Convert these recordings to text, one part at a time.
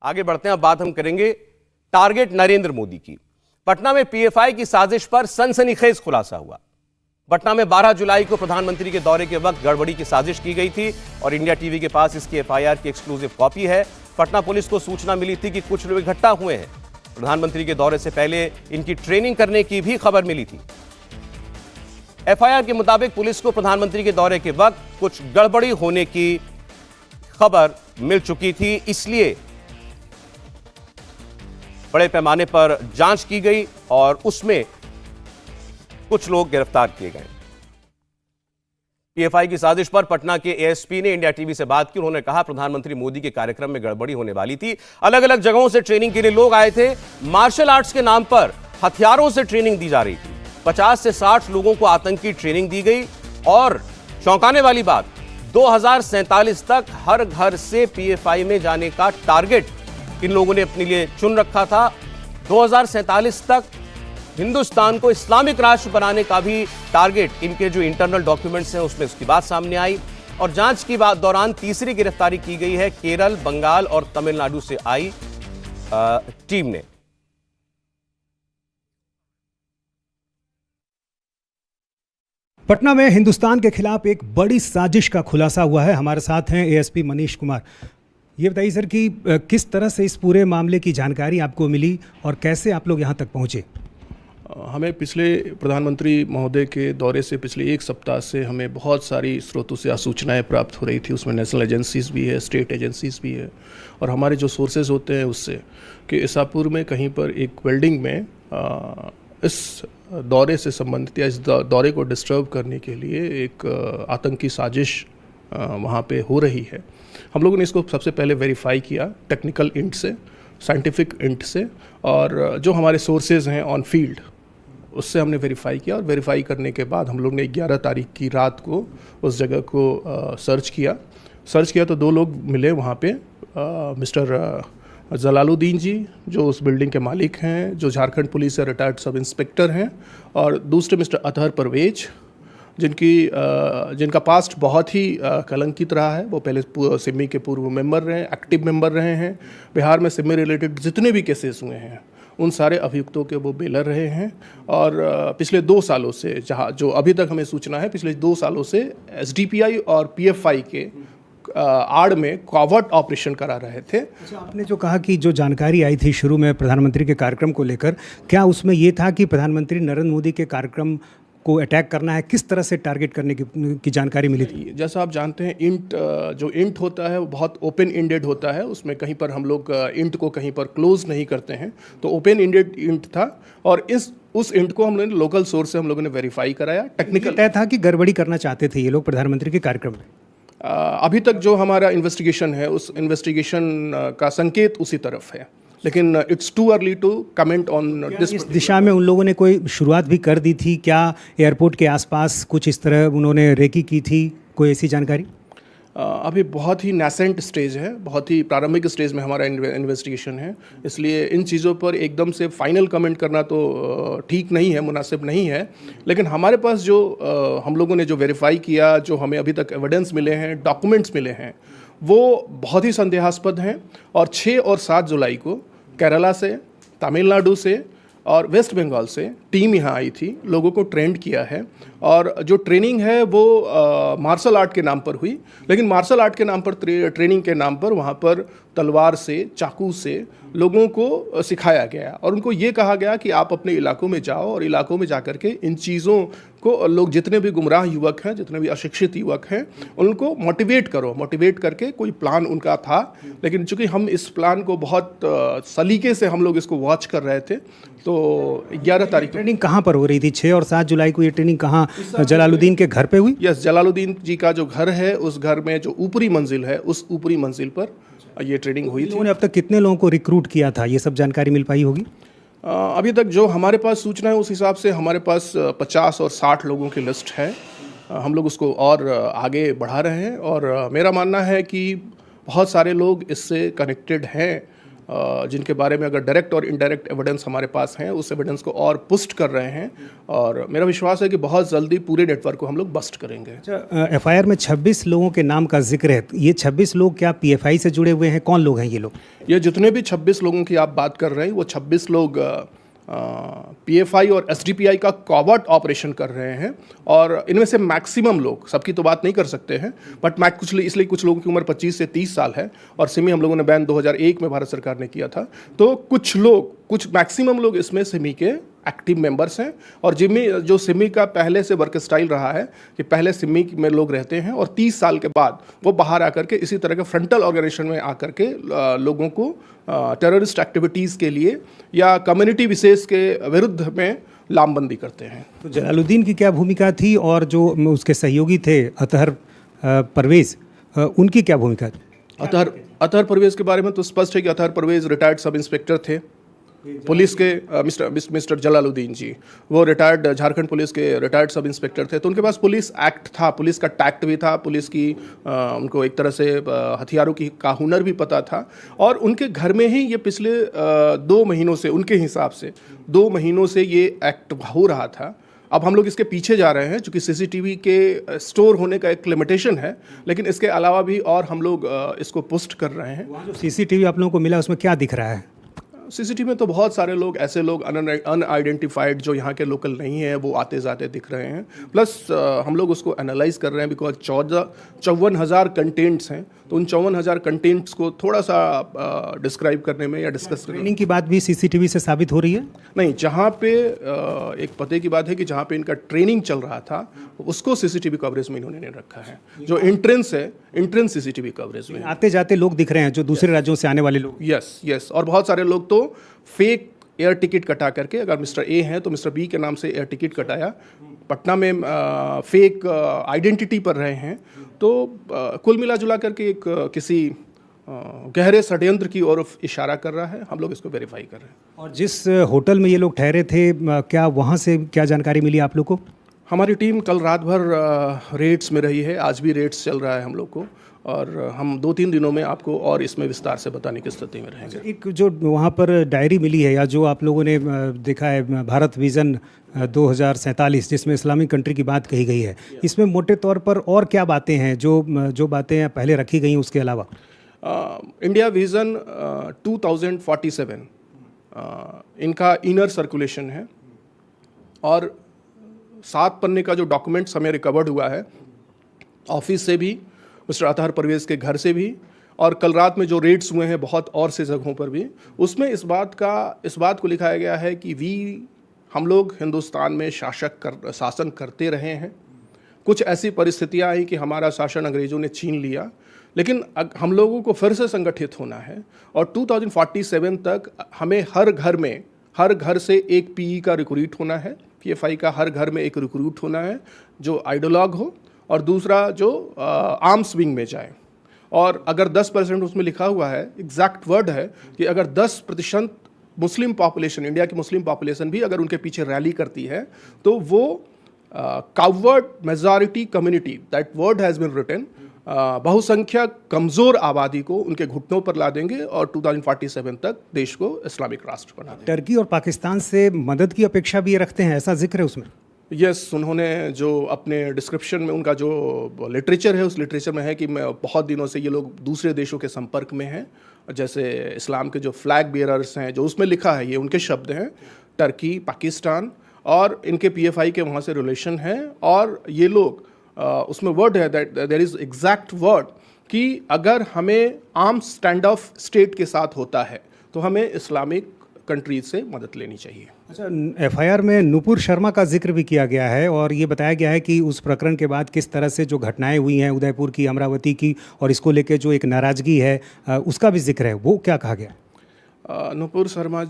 आगे बढ़ते हैं, अब बात हम करेंगे टारगेट नरेंद्र मोदी की। पटना में पीएफआई की साजिश पर सनसनीखेज खुलासा हुआ। पटना में 12 जुलाई को प्रधानमंत्री के दौरे के वक्त गड़बड़ी की साजिश की गई थी और इंडिया टीवी के पास इसकी एफआईआर की एक्सक्लूसिव कॉपी है। पटना पुलिस को सूचना मिली थी कि कुछ लोग इकट्ठा हुए हैं। प्रधानमंत्री के दौरे से पहले इनकी ट्रेनिंग करने की भी खबर मिली थी। एफआईआर के मुताबिक पुलिस को प्रधानमंत्री के दौरे के वक्त कुछ गड़बड़ी होने की खबर मिल चुकी थी, इसलिए बड़े पैमाने पर जांच की गई और उसमें कुछ लोग गिरफ्तार किए गए। पीएफआई की साजिश पर पटना के एएसपी ने इंडिया टीवी से बात की। उन्होंने कहा प्रधानमंत्री मोदी के कार्यक्रम में गड़बड़ी होने वाली थी। अलग अलग जगहों से ट्रेनिंग के लिए लोग आए थे। मार्शल आर्ट्स के नाम पर हथियारों से ट्रेनिंग दी जा रही थी। 50 से 60 लोगों को आतंकी ट्रेनिंग दी गई और चौंकाने वाली बात, 2047 तक हर घर से पीएफआई में जाने का टारगेट इन लोगों ने अपने लिए चुन रखा था। 2047 तक हिंदुस्तान को इस्लामिक राष्ट्र बनाने का भी टारगेट इनके जो इंटरनल डॉक्यूमेंट्स हैं उसमें उसकी बात सामने आई। और जांच की बात दौरान तीसरी गिरफ्तारी की गई है केरल, बंगाल और तमिलनाडु से आई टीम ने। पटना में हिंदुस्तान के खिलाफ एक बड़ी साजिश का खुलासा हुआ है। हमारे साथ हैं एएसपी मनीष कुमार। ये बताइए सर कि किस तरह से इस पूरे मामले की जानकारी आपको मिली और कैसे आप लोग यहाँ तक पहुँचे? हमें पिछले प्रधानमंत्री महोदय के दौरे से पिछले एक सप्ताह से हमें बहुत सारी स्रोतों से सूचनाएं प्राप्त हो रही थी। उसमें नेशनल एजेंसीज भी है, स्टेट एजेंसीज भी है और हमारे जो सोर्सेज होते हैं उससे कि ईसापुर में कहीं पर एक बिल्डिंग में इस दौरे से संबंधित या इस दौरे को डिस्टर्ब करने के लिए एक आतंकी साजिश वहाँ पे हो रही है। हम लोगों ने इसको सबसे पहले वेरीफाई किया टेक्निकल इंट से, साइंटिफिक इंट से और जो हमारे सोर्सेज हैं ऑन फील्ड उससे हमने वेरीफाई किया। और वेरीफाई करने के बाद हम लोग ने 11 तारीख की रात को उस जगह को सर्च किया तो 2 लोग मिले वहाँ पे, मिस्टर जलालुद्दीन जी जो उस बिल्डिंग के मालिक हैं, जो झारखंड पुलिस से रिटायर्ड सब इंस्पेक्टर हैं, और दूसरे मिस्टर अतहर परवेज जिनका पास्ट बहुत ही कलंकित रहा है। वो पहले सिमी के पूर्व मेंबर रहे, एक्टिव मेंबर रहे हैं। बिहार में सिमी रिलेटेड जितने भी केसेस हुए हैं उन सारे अभियुक्तों के वो बेलर रहे हैं। और पिछले 2 सालों से जो अभी तक हमें सूचना है, पिछले 2 सालों से एसडीपीआई और पीएफआई के आड़ में कॉवर्ट ऑपरेशन करा रहे थे। अच्छा, आपने जो कहा कि जो जानकारी आई थी शुरू में प्रधानमंत्री के कार्यक्रम को लेकर, क्या उसमें ये था कि प्रधानमंत्री नरेंद्र मोदी के कार्यक्रम को अटैक करना है? किस तरह से टारगेट करने की जानकारी मिली थी? जैसा आप जानते हैं जो इंट होता है वो बहुत ओपन एंडेड होता है। उसमें कहीं पर हम लोग इंट को कहीं पर क्लोज नहीं करते हैं, तो ओपन एंडेड इंट था और उस इंट को हम लोगों ने लोकल सोर्स से हम लोगों ने वेरीफाई कराया। टेक्निकल तय था कि गड़बड़ी करना चाहते थे ये लोग प्रधानमंत्री के कार्यक्रम में। अभी तक जो हमारा इन्वेस्टिगेशन है उस इन्वेस्टिगेशन का संकेत उसी तरफ है, लेकिन it's too early to comment on this. इस दिशा में उन लोगों ने कोई शुरुआत भी कर दी थी क्या? एयरपोर्ट के आसपास कुछ इस तरह उन्होंने रेकी की थी, कोई ऐसी जानकारी? अभी बहुत ही नैसेंट स्टेज है, बहुत ही प्रारंभिक स्टेज में हमारा इन्वेस्टिगेशन है, इसलिए इन चीज़ों पर एकदम से फाइनल कमेंट करना तो ठीक नहीं है, मुनासिब नहीं है। लेकिन हमारे पास जो हम लोगों ने जो वेरीफाई किया, जो हमें अभी तक एविडेंस मिले हैं, डॉक्यूमेंट्स मिले हैं, वो बहुत ही संदेहास्पद हैं। और 6 और 7 जुलाई को केरला से, तमिलनाडु से और वेस्ट बंगाल से टीम यहाँ आई थी, लोगों को ट्रेंड किया है। और जो ट्रेनिंग है वो मार्शल आर्ट के नाम पर हुई, लेकिन मार्शल आर्ट के नाम पर ट्रेनिंग के नाम पर वहाँ पर तलवार से, चाकू से लोगों को सिखाया गया और उनको ये कहा गया कि आप अपने इलाकों में जाओ और इलाकों में जाकर के इन चीज़ों को लोग जितने भी गुमराह युवक हैं, जितने भी अशिक्षित युवक हैं, उनको मोटिवेट करो। मोटिवेट करके कोई प्लान उनका था, लेकिन चूंकि हम इस प्लान को बहुत सलीके से हम लोग इसको वॉच कर रहे थे, तो 11 तारीख ट्रेनिंग कहाँ पर हो रही थी? 6 और 7 जुलाई को ये ट्रेनिंग कहाँ? जलालुद्दीन के घर पे हुई? यस, जलालुद्दीन जी का जो घर है उस घर में जो ऊपरी मंजिल है उस ऊपरी मंजिल पर ये ट्रेनिंग हुई थी। उन्होंने अब तक कितने लोगों को रिक्रूट किया था, ये सब जानकारी मिल पाई होगी? अभी तक जो हमारे पास सूचना है उस हिसाब से हमारे पास 50 और 60 लोगों की लिस्ट है। हम लोग उसको और आगे बढ़ा रहे हैं और मेरा मानना है कि बहुत सारे लोग इससे कनेक्टेड हैं जिनके बारे में अगर डायरेक्ट और इनडायरेक्ट एविडेंस हमारे पास हैं, उस एविडेंस को और पुष्ट कर रहे हैं और मेरा विश्वास है कि बहुत जल्दी पूरे नेटवर्क को हम लोग बस्ट करेंगे। अच्छा, एफआईआर में 26 लोगों के नाम का जिक्र है। ये 26 लोग क्या पीएफआई से जुड़े हुए हैं? कौन लोग हैं ये लोग? ये जितने भी 26 लोगों की आप बात कर रहे हैं वो 26 लोग पीएफआई और एसडीपीआई का कॉवर्ट ऑपरेशन कर रहे हैं और इनमें से मैक्सिमम लोग, सबकी तो बात नहीं कर सकते हैं, बट इसलिए कुछ लोगों की उम्र 25 से 30 साल है और सिमी हम लोगों ने बैन 2001 में भारत सरकार ने किया था। तो कुछ मैक्सिमम लोग इसमें सिमी के एक्टिव मेंबर्स हैं और जो सिमी का पहले से वर्क स्टाइल रहा है कि पहले सिमी में लोग रहते हैं और 30 साल के बाद वो बाहर आकर के इसी तरह के फ्रंटल ऑर्गेनाइजेशन में आकर के लोगों को टेररिस्ट एक्टिविटीज़ के लिए या कम्युनिटी विशेष के विरुद्ध में लामबंदी करते हैं। तो जलालुद्दीन की क्या भूमिका थी और जो उसके सहयोगी थे अतहर परवेज़, उनकी क्या भूमिका थी? अतहर परवेज़ के बारे में तो स्पष्ट है कि Athar Parvez retired sub inspector थे पुलिस के। मिस्टर जलालुद्दीन जी वो रिटायर्ड झारखंड पुलिस के रिटायर्ड सब इंस्पेक्टर थे, तो उनके पास पुलिस एक्ट था, पुलिस का टैक्ट भी था, पुलिस की उनको एक तरह से हथियारों का हुनर भी पता था और उनके घर में ही ये पिछले 2 महीनों से, उनके हिसाब से 2 महीनों से ये एक्ट हो रहा था। अब हम लोग इसके पीछे जा रहे हैं चूँकि सीसीटीवी के स्टोर होने का एक लिमिटेशन है, लेकिन इसके अलावा भी और हम लोग इसको पुष्ट कर रहे हैं। वहाँ जो सीसीटीवी आप लोगों को मिला उसमें क्या दिख रहा है? सीसीटीवी में तो बहुत सारे लोग, ऐसे लोग अनआइडेंटिफाइड जो यहाँ के लोकल नहीं हैं, वो आते जाते दिख रहे हैं। प्लस हम लोग उसको एनालाइज कर रहे हैं बिकॉज 54,000 कंटेंट्स हैं, तो उन 54,000 कंटेंट्स को थोड़ा सा डिस्क्राइब करने में या डिस्कस करने ट्रेनिंग की बात भी सीसीटीवी से साबित हो रही है? नहीं, जहाँ पे एक पते की बात है कि जहाँ पे इनका ट्रेनिंग चल रहा था उसको सीसीटीवी कवरेज में इन्होंने नहीं रखा है। जो एंट्रेंस सीसीटीवी कवरेज में आते जाते लोग दिख रहे हैं जो दूसरे राज्यों से आने वाले लोग। यस, और बहुत सारे लोग तो फेक एयर टिकट कटा करके, अगर मिस्टर ए हैं तो मिस्टर बी के नाम से एयर टिकट कटाया, पटना में फेक आइडेंटिटी पर रहे हैं। तो कुल मिला जुला करके एक किसी गहरे षड्यंत्र की ओर इशारा कर रहा है। हम लोग इसको वेरीफाई कर रहे हैं। और जिस होटल में ये लोग ठहरे थे, क्या वहाँ से क्या जानकारी मिली आप लोग को? हमारी टीम कल रात भर रेड्स में रही है, आज भी रेड्स चल रहा है हम लोग को, और हम 2-3 दिनों में आपको और इसमें विस्तार से बताने की स्थिति में रहेंगे। एक जो वहाँ पर डायरी मिली है या जो आप लोगों ने देखा है, भारत विजन 2047, जिसमें इस्लामिक कंट्री की बात कही गई है, इसमें मोटे तौर पर और क्या बातें हैं जो बातें पहले रखी गई उसके अलावा? इंडिया विजन 2047 इनका इनर सर्कुलेशन है और 7 पन्ने का जो डॉक्यूमेंट्स हमें रिकवर्ड हुआ है ऑफिस से भी, मिस्टर अतहर परवेज़ के घर से भी, और कल रात में जो रेड्स हुए हैं बहुत और से जगहों पर भी, उसमें इस बात को लिखाया गया है कि हम लोग हिंदुस्तान में शासन करते रहे हैं। कुछ ऐसी परिस्थितियां आई कि हमारा शासन अंग्रेज़ों ने छीन लिया, लेकिन हम लोगों को फिर से संगठित होना है और 2047 तक हमें हर घर से एक पीई का रिक्रूट होना है, पीएफआई का हर घर में एक रिक्रूट होना है जो आइडियोलॉग हो, और दूसरा जो आर्म्स विंग में जाए। और अगर 10% उसमें लिखा हुआ है, एग्जैक्ट वर्ड है कि अगर 10% मुस्लिम पॉपुलेशन, इंडिया की मुस्लिम पॉपुलेशन भी अगर उनके पीछे रैली करती है तो वो coward majority community, that word has been written, बहुसंख्यक कमज़ोर आबादी को उनके घुटनों पर ला देंगे और 2047 तक देश को इस्लामिक राष्ट्र बना देंगे। टर्की और पाकिस्तान से मदद की अपेक्षा भी रखते हैं, ऐसा जिक्र है उसमें? यस, उन्होंने जो अपने डिस्क्रिप्शन में उनका जो लिटरेचर है, उस लिटरेचर में है कि मैं बहुत दिनों से ये लोग दूसरे देशों के संपर्क में हैं, जैसे इस्लाम के जो फ्लैग बियरर्स हैं, जो उसमें लिखा है, ये उनके शब्द हैं, टर्की, पाकिस्तान, और इनके पीएफआई के वहाँ से रिलेशन हैं। और ये लोग उसमें वर्ड है that there is exact word कि अगर हमें आर्म स्टैंड ऑफ स्टेट के साथ होता है तो हमें इस्लामिक कंट्रीज से मदद लेनी चाहिए। अच्छा, एफआईआर में नुपुर शर्मा का जिक्र भी किया गया है और ये बताया गया है कि उस प्रकरण के बाद किस तरह से जो घटनाएं हुई हैं उदयपुर की, अमरावती की, और इसको लेके जो एक नाराज़गी है उसका भी जिक्र है, वो क्या कहा गया? नुपुर शर्मा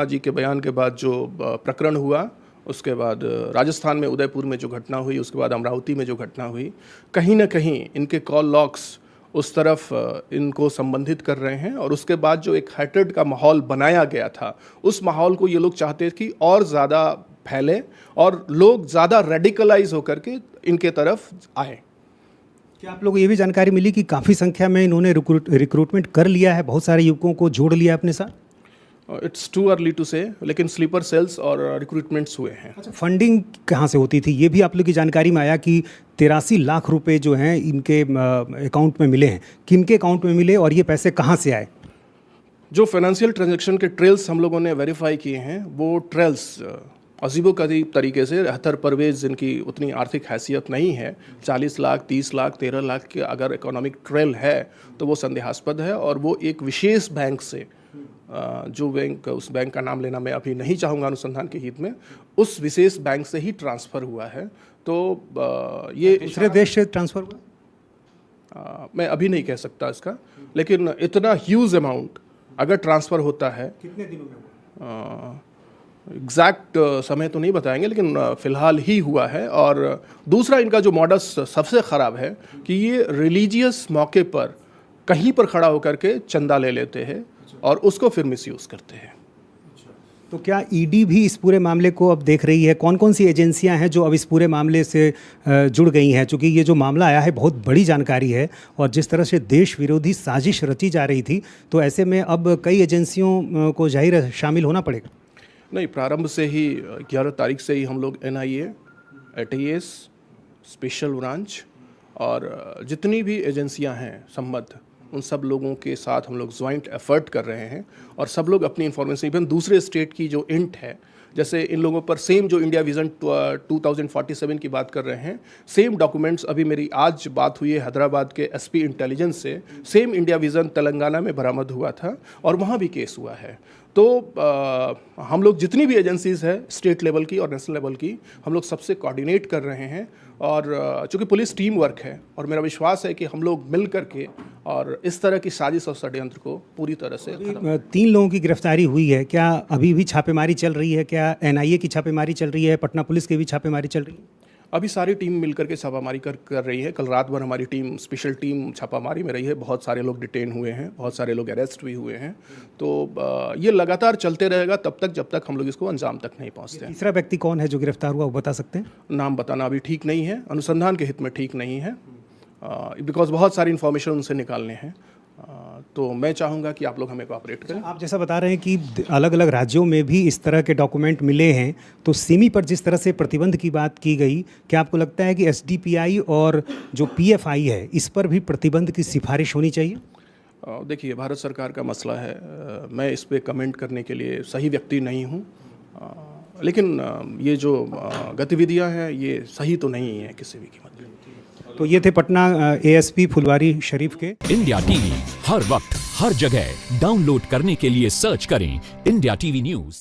जी के बयान के बाद जो प्रकरण हुआ, उसके बाद राजस्थान में उदयपुर में जो घटना हुई, उसके बाद अमरावती में जो घटना हुई, कहीं ना कहीं इनके कॉल लॉक्स उस तरफ इनको संबंधित कर रहे हैं। और उसके बाद जो एक हेट्रेड का माहौल बनाया गया था, उस माहौल को ये लोग चाहते थे कि और ज़्यादा फैले और लोग ज़्यादा रेडिकलाइज होकर के इनके तरफ आए। क्या आप लोगों को ये भी जानकारी मिली कि काफ़ी संख्या में इन्होंने रिक्रूटमेंट कर लिया है, बहुत सारे युवकों को जोड़ लिया अपने साथ? इट्स टू अर्ली टू से, लेकिन स्लीपर सेल्स और रिक्रूटमेंट्स हुए हैं। अच्छा, फंडिंग कहाँ से होती थी? ये भी आप लोग की जानकारी में आया कि 83 लाख रुपए जो हैं इनके अकाउंट में मिले हैं। किनके अकाउंट में मिले और ये पैसे कहाँ से आए? जो फाइनेंशियल ट्रांजैक्शन के ट्रेल्स हम लोगों ने वेरीफाई किए हैं, वो ट्रेल्स अजीबो गरीब तरीके से रहतर परवेज, जिनकी उतनी आर्थिक हैसियत नहीं है, 40 लाख, 30 लाख, 13 लाख के अगर इकोनॉमिक ट्रेल है तो वो संदेहास्पद है। और वो एक विशेष बैंक से, जो बैंक, उस बैंक का नाम लेना मैं अभी नहीं चाहूँगा अनुसंधान के हित में, उस विशेष बैंक से ही ट्रांसफ़र हुआ है। तो ये दूसरे देश से ट्रांसफ़र हुआ? मैं अभी नहीं कह सकता इसका, लेकिन इतना ह्यूज अमाउंट अगर ट्रांसफ़र होता है, कितने दिनों में हुआ? एग्जैक्ट समय तो नहीं बताएंगे, लेकिन फ़िलहाल ही हुआ है। और दूसरा, इनका जो मॉडस सबसे ख़राब है कि ये रिलीजियस मौके पर कहीं पर खड़ा होकर के चंदा ले लेते हैं और उसको फिर मिसयूज़ करते हैं। तो क्या ईडी भी इस पूरे मामले को अब देख रही है? कौन कौन सी एजेंसियां हैं जो अब इस पूरे मामले से जुड़ गई हैं? क्योंकि ये जो मामला आया है बहुत बड़ी जानकारी है, और जिस तरह से देश विरोधी साजिश रची जा रही थी, तो ऐसे में अब कई एजेंसियों को जाहिर है शामिल होना पड़ेगा। नहीं, प्रारंभ से ही 11 तारीख से ही हम लोग NIA, ATS, स्पेशल ब्रांच और जितनी भी एजेंसियां हैं संबद्ध, उन सब लोगों के साथ हम लोग ज्वाइंट एफर्ट कर रहे हैं। और सब लोग अपनी इन्फॉर्मेशन, इवन दूसरे स्टेट की जो इंट है, जैसे इन लोगों पर सेम जो इंडिया विजन 2047 की बात कर रहे हैं, सेम डॉक्यूमेंट्स, अभी मेरी आज बात हुई है हैदराबाद के SP इंटेलिजेंस से, सेम इंडिया विजन तेलंगाना में बरामद हुआ था और वहाँ भी केस हुआ है। तो हम लोग जितनी भी एजेंसीज़ है स्टेट लेवल की और नेशनल लेवल की, हम लोग सबसे कोऑर्डिनेट कर रहे हैं। और चूँकि पुलिस टीम वर्क है, और मेरा विश्वास है कि हम लोग मिल करके और इस तरह की साजिश और षड्यंत्र को पूरी तरह से 3 लोगों की गिरफ्तारी हुई है। क्या अभी भी छापेमारी चल रही है? क्या NIA की छापेमारी चल रही है? पटना पुलिस की भी छापेमारी चल रही है? अभी सारी टीम मिलकर के छापामारी कर रही है। कल रात भर हमारी टीम, स्पेशल टीम छापामारी में रही है। बहुत सारे लोग डिटेन हुए हैं, बहुत सारे लोग अरेस्ट भी हुए हैं। तो ये लगातार चलते रहेगा तब तक जब तक हम लोग इसको अंजाम तक नहीं पहुंचते हैं। तीसरा व्यक्ति कौन है जो गिरफ्तार हुआ, वो बता सकते हैं? नाम बताना अभी ठीक नहीं है, अनुसंधान के हित में ठीक नहीं है, बिकॉज बहुत सारी इन्फॉर्मेशन उनसे निकालने हैं। तो मैं चाहूँगा कि आप लोग हमें कोऑपरेट करें। आप जैसा बता रहे हैं कि अलग अलग राज्यों में भी इस तरह के डॉक्यूमेंट मिले हैं, तो सिमी पर जिस तरह से प्रतिबंध की बात की गई, क्या आपको लगता है कि SDPI और जो PFI है, इस पर भी प्रतिबंध की सिफारिश होनी चाहिए? देखिए, भारत सरकार का मसला है, मैं इस पर कमेंट करने के लिए सही व्यक्ति नहीं हूँ, लेकिन ये जो गतिविधियाँ हैं ये सही तो नहीं है किसी भी कीमत पर। तो ये थे पटना ASP फुलवारी शरीफ के। इंडिया TV हर वक्त हर जगह डाउनलोड करने के लिए सर्च करें इंडिया TV न्यूज़।